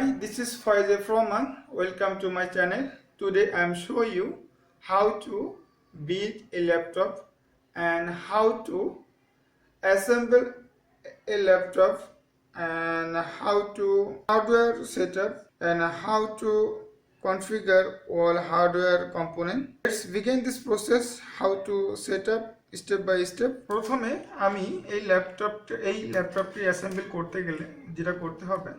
Hi, this is Faiz Froman. Welcome to my channel. Today I am showing you how to build a laptop and how to assemble a laptop and how to hardware setup and how to configure all hardware component. Let's begin this process how to set up step by step. প্রথমে আমি এই ল্যাপটপটি assemble করতে গেলে যেটা করতে হবে,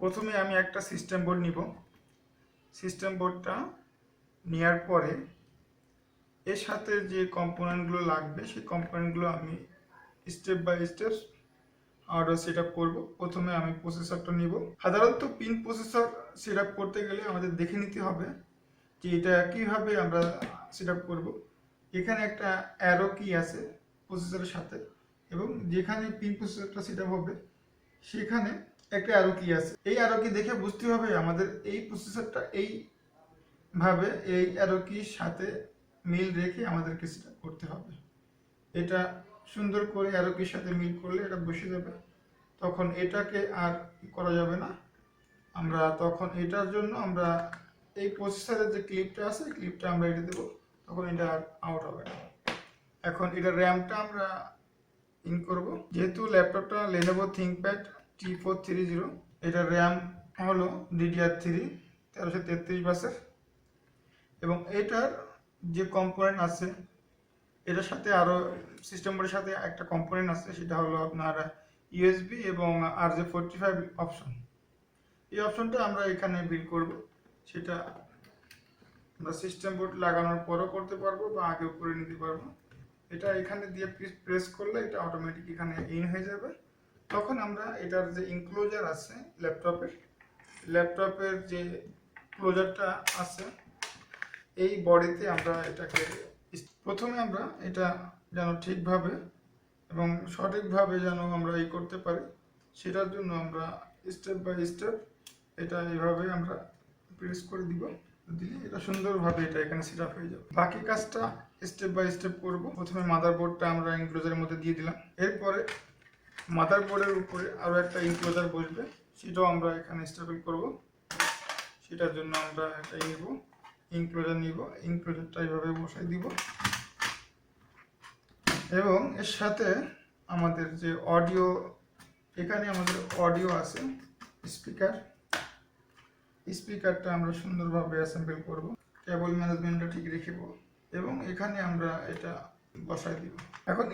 প্রথমে আমি একটা সিস্টেম বোর্ড নিব। সিস্টেম বোর্ডটা নেওয়ার পরে এর সাথে যে কম্পোনেন্টগুলো লাগবে সেই কম্পোনেন্টগুলো আমি step by step hardware set up করবো। প্রথমে আমি প্রসেসরটা নিব। সাধারণত পিন প্রসেসর সেট আপ করতে গেলে আমাদের দেখে নিতে হবে যে এটা কিভাবে আমরা সেট আপ করবো। এখানে একটা অ্যারো কি আছে প্রসেসরের সাথে, এবং যেখানে পিন প্রসেসরটা সেট আপ হবে সেখানে একটা অ্যারো কি আছে। এই অ্যারো কি দেখে বুঝতে হবে আমাদের এই প্রসেসরটা এইভাবে এই অ্যারো কির সাথে মিল রেখে আমাদেরকে সেট আপ করতে হবে। এটা সুন্দর করে অ্যারো কির সাথে মিল করলে এটা বসে যাবে, তখন এটাকে আর করা যাবে না। আমরা তখন এটার জন্য আমরা এই প্রসেসরের যে ক্লিপটা আছে ক্লিপটা আমরা এটা দেবো, তখন এটা আর আউট হবে না। এখন এটা র্যামটা আমরা ইন করব। যেহেতু ল্যাপটপটা Lenovo ThinkPad T430, এটার র্যাম হলো DDR3 1333 বাসের, এবং এটার যে কম্পোনেন্ট আছে এটার সাথে আরও সিস্টেম বোর্ডের সাথে একটা কম্পোনেন্ট আছে, সেটা হলো আপনার USB এবং RJ45 অপশন। এই অপশনটা আমরা এখানে বিল্ড করব। সেটা আমরা সিস্টেম বোর্ড লাগানোর পরও করতে পারবো বা আগেও করে নিতে পারবো। এটা এখানে দিয়ে প্রেস করলে এটা অটোমেটিক এখানে ইন হয়ে যাবে। তখন আমরা এটার যে ইনক্লোজার আছে ল্যাপটপের যে ক্লোজারটা আছে এই বডিতে আমরা এটাকে প্রথমে আমরা এটা যেন ঠিকভাবে এবং সঠিকভাবে যেন আমরা করতে পারি, সেটার জন্য আমরা স্টেপ বাই স্টেপ এটা এইভাবে আমরা প্রেস করে দিব। দিলে এটা সুন্দরভাবে এটা এখানে সেট আপ হয়ে যাবে। বাকি কাজটা স্টেপ বাই স্টেপ করব। প্রথমে মাদারবোর্ডটা আমরা ইনক্লোজারের মধ্যে দিয়ে দিলাম। এরপরে মাদারবোর্ডের উপরে আরও একটা ইনক্লোজার বসবে, সেটাও আমরা এখানে স্টেবল করব। সেটার জন্য আমরা এটাই নিব, ইনক্লোজার নিব। ইনক্লোজারটা এইভাবে বসাই দিব, এবং এর সাথে আমাদের যে অডিও, এখানে আমাদের অডিও আছে, স্পিকারটা আমরা সুন্দরভাবে অ্যাসেম্বল করব। কেবল ম্যানেজমেন্টটা ঠিক রেখেব এবং এখানে আমরা এটা বসাই দিব। এখন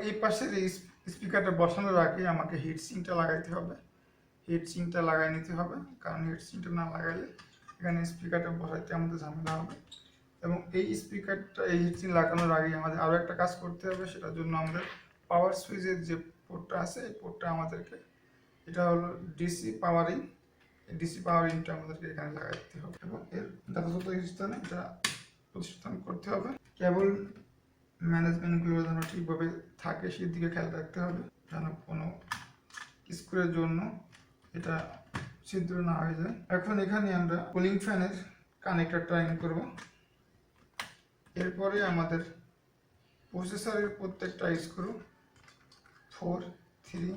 এই পাশের এই স্পিকারটা বসানোর আগে আমাকে হিটসিঙ্কটা লাগাইতে হবে। হিটসিঙ্কটা লাগাই নিতে হবে, কারণ হিটসিঙ্কটা না লাগাইলে এখানে স্পিকারটা বসাইতে আমাদের ঝামেলা হবে। এবং এই হিটসিঙ্ক লাগানোর আগে আমাদের আরও একটা কাজ করতে হবে। সেটার জন্য আমাদের পাওয়ার সুইচের যে পোর্টটা আছে এই পোর্টটা আমাদেরকে, এটা হলো ডিসি পাওয়ারিংটা আমাদেরকে এখানে লাগাইতে হবে এবং এর যথাযথ স্থানে এটা প্রতিস্থাপন করতে হবে। কেবল ম্যানেজমেন্টগুলো যেন ঠিকভাবে থাকে সেই দিকে খেয়াল রাখতে হবে, যেন কোনো স্ক্রুর জন্য এটা ছিদ্র না হয়ে যায়। এখন এখানে আমরা কুলিং ফ্যানের কানেক্টরটা ইন করব। এরপরে আমাদের প্রসেসরের প্রত্যেকটা স্ক্রু 4, 3,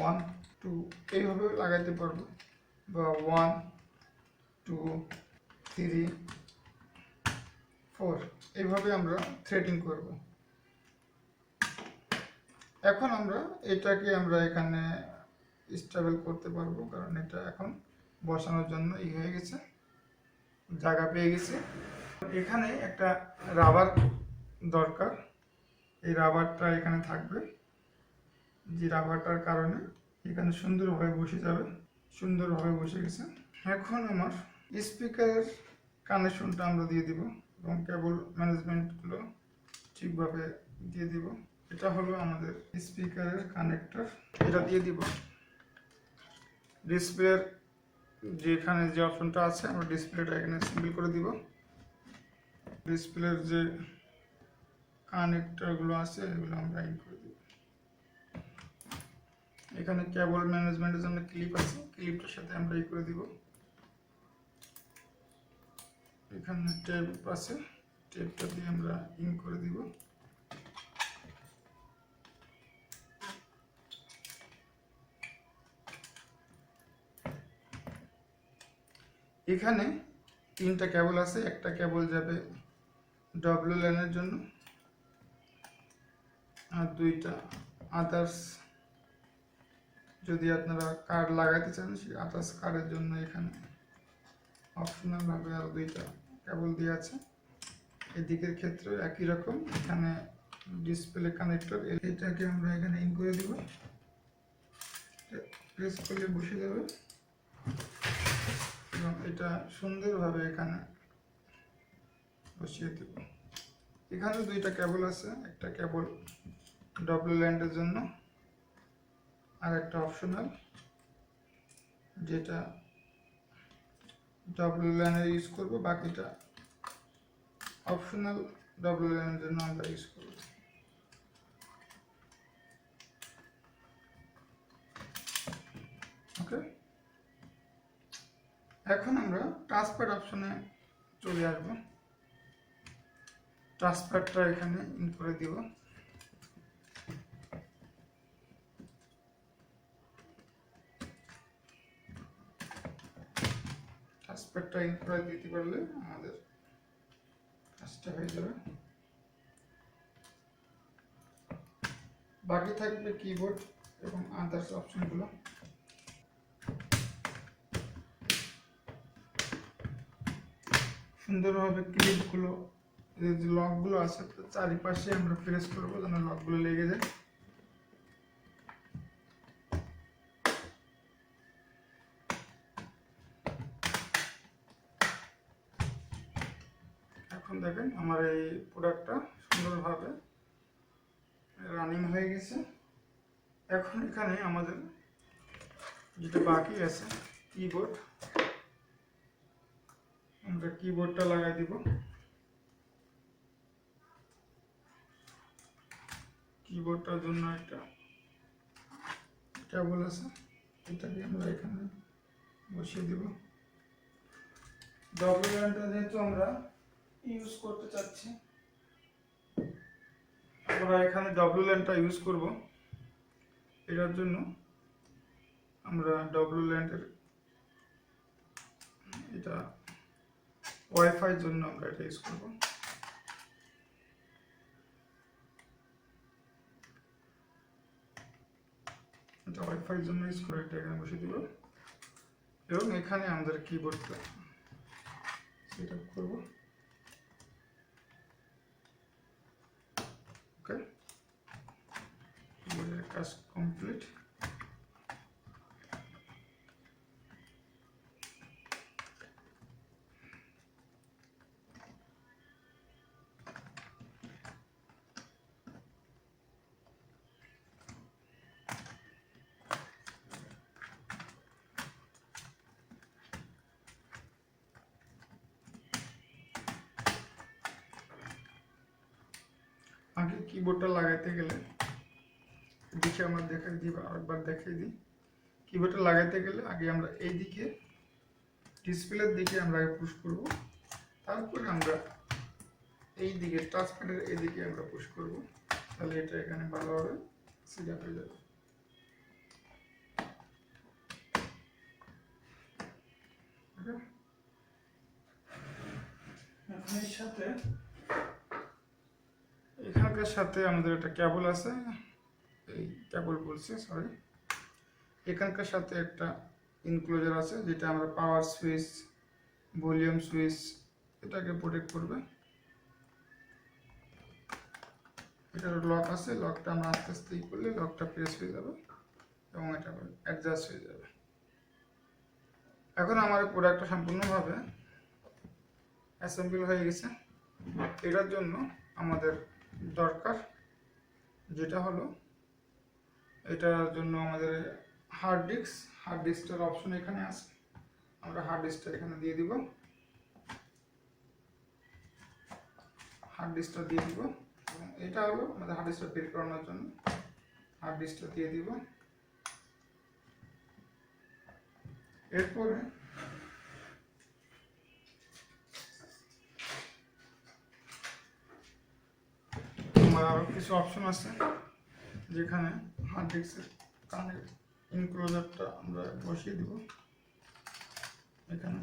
1, 2 এইভাবে লাগাইতে পারবো, বা 1, 2, 3, 4 এইভাবে আমরা থ্রেডিং করব। এখন আমরা এটাকে আমরা এখানে স্টেবল করতে পারবো, কারণ এটা এখন বসানোর জন্য হয়ে গেছে, জায়গা পেয়ে গেছে। এখানে একটা রাবার দরকার, এই রাবারটা এখানে থাকবে, যে রাবারটার কারণে এখানে সুন্দরভাবে বসে যাবে। সুন্দরভাবে বসে গেছে। এখন আমার স্পিকারের কানেকশনটা আমরা দিয়ে দিব এবং কেবল ম্যানেজমেন্টগুলো ঠিকভাবে দিয়ে দিব। এটা হলো আমাদের স্পিকারের কানেক্টর, এটা দিয়ে দিব। ডিসপ্লের যেখানে যে অপশনটা আছে আমরা ডিসপ্লেটা এখানে সিম্বল করে দিব। ডিসপ্লের যে কানেক্টরগুলো আছে এগুলো আমরা ইন করে দিব। এখানে কেবল ম্যানেজমেন্টের জন্য ক্লিপ আছে, ক্লিপটার সাথে আমরা করে দিব। এখানে টেপ আছে, টেপটা দিয়ে আমরা ইন করে দিব। এখানে তিনটা কেবল আছে, একটা কেবল যাবে WLAN এর জন্য আর দুইটা আদার্স, যদি আপনারা কার্ড লাগাতে চান সেই আদার্স কার্ডের জন্য এখানে অপশনাল ভাবে আরো দুইটা কেবল দেওয়া আছে। এদিকের ক্ষেত্রে একই রকম, এখানে ডিসপ্লে কানেক্টর, এটাকে আমরা এখানে ইন করে দিব, প্রেস করলে বসে যাবে এবং এটা সুন্দরভাবে এখানে বসিয়ে দেব। এখানে দুইটা কেবল আছে, একটা কেবল WLAN এর জন্য আর একটা অপশনাল, যেটা WLAN এর ইউজ করব, বাকিটা অপশনাল WLAN এর জন্য আমরা ইউজ করব। ওকে, এখন আমরা টাচপ্যাড অপশনে চলে আসব। টাচপ্যাডটা এখানে ইন করে দিব। টাচপ্যাডটা ইন করে দিতে পারলে আমাদের কাজটা হয়ে যাবে। বাকি থাকবে কিবোর্ড এবং আদার্স অপশনগুলো। সুন্দরভাবে ক্লিপগুলো, যে লকগুলো আছে চারিপাশে আমরা প্রেস করবো যেন লকগুলো লেগে যায়। এখন দেখেন আমার এই প্রোডাক্টটা সুন্দরভাবে রানিং হয়ে গেছে। এখন এখানে আমাদের যেটা বাকি আছে কিবোর্ড, আমরা কিবোর্ডটা লাগাই দিব। কিবোর্ডটার জন্য একটা কেবল আছে, এটাকে আমরা এখানে বসিয়ে দিব। WLANটা যেহেতু আমরা ইউজ করতে চাচ্ছি, আমরা এখানে WLANটা ইউজ করব। এটার জন্য আমরা WLAN এর এটা ওয়াইফাই জন্য আমরা এটা ইউজ করব। এটা ওয়াইফাই জন্য ইউজ করে এটা এখানে বসিয়ে দিব এবং এখানে আমাদের কিবোর্ডটা সেট আপ করব। ওকে, কিবোর্ডের কাজ কমপ্লিট। আগে কিবোর্ডটা লাগাইতে গেলে দেখে আমরা দেখাই দিই, আরেকবার দেখাই দিই। কিবোর্ডটা লাগাইতে গেলে আগে আমরা এই দিকে ডিসপ্লের দিকে আমরা আগে পুশ করব, তারপরে আমরা এই দিকে টাচপ্যাডের এই দিকে আমরা পুশ করব, তাহলে এটা এখানে ভালোভাবে সেট আপ হয়ে যাবে। এখন এর সাথে এখানকার সাথে আমাদের একটা কেবল আছে, এই কেবল বলছে সরি, এখানকার সাথে একটা ইনক্লোজার আছে যেটা আমরা পাওয়ার সুইচ, ভলিউম সুইচ এটাকে প্রোটেক্ট করবে। এটার লক আছে, লকটা আমরা আস্তে আস্তে করলে লকটা প্রেস হয়ে যাবে এবং এটা অ্যাডজাস্ট হয়ে যাবে। এখন আমার প্রোডাক্টটা সম্পূর্ণভাবে অ্যাসেম্বল হয়ে গেছে। এটার জন্য আমাদের দরকার যেটা হলো, এটার জন্য আমাদের হার্ড ডিস্কটার অপশন এখানে আছে, আমরা হার্ড ডিস্কটা এখানে দিয়ে দিব। হার্ড ডিস্কটা দিয়ে দিব, এটা হলো আমাদের হার্ড ডিস্কটা বের করানোর জন্য হার্ড ডিস্কটা দিয়ে দিব। এরপরে আমার আরো কিছু অপশন আছে, যেখানে হার্ড ডিস্কের কানে ইনক্লোজারটা আমরা বসিয়ে দিব এখানে।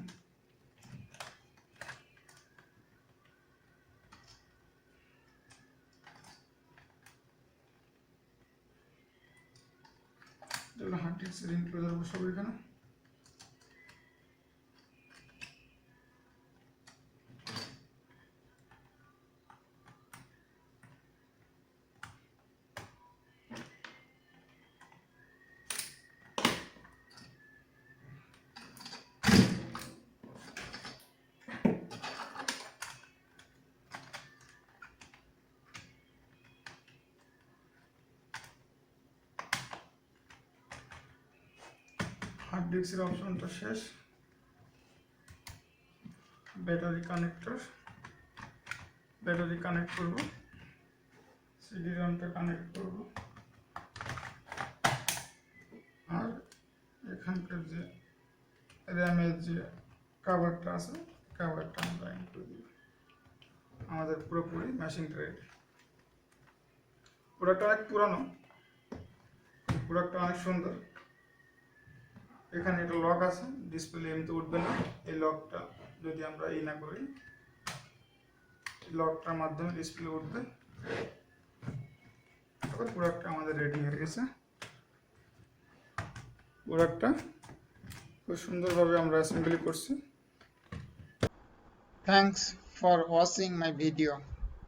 ডিস্কের ইনক্লোজার বসাবো এখানে। হার্ড ডিস্কের অপশনটা শেষ। ব্যাটারি কানেক্টর, ব্যাটারি কানেক্ট করব, সিডি রমটা কানেক্ট করব, আর এখানকার যে র্যামের যে কাভারটা আছে কাভারটা আমরা ইন করে দিব। আমাদের পুরোপুরি মেশিনটা রেডি। প্রোডাক্টটা অনেক পুরানো, প্রোডাক্টটা অনেক সুন্দর। এখানে একটা লক আছে, ডিসপ্লে এমনিতে উঠবে না। এই লকটা যদি আমরা না করি, লকটার মাধ্যমে ডিসপ্লে উঠবে। তারপর প্রোডাক্টটা আমাদের রেডি হয়ে গেছে। প্রোডাক্টটা খুব সুন্দরভাবে আমরা অ্যাসেম্বলি করছি। Thanks for watching my video.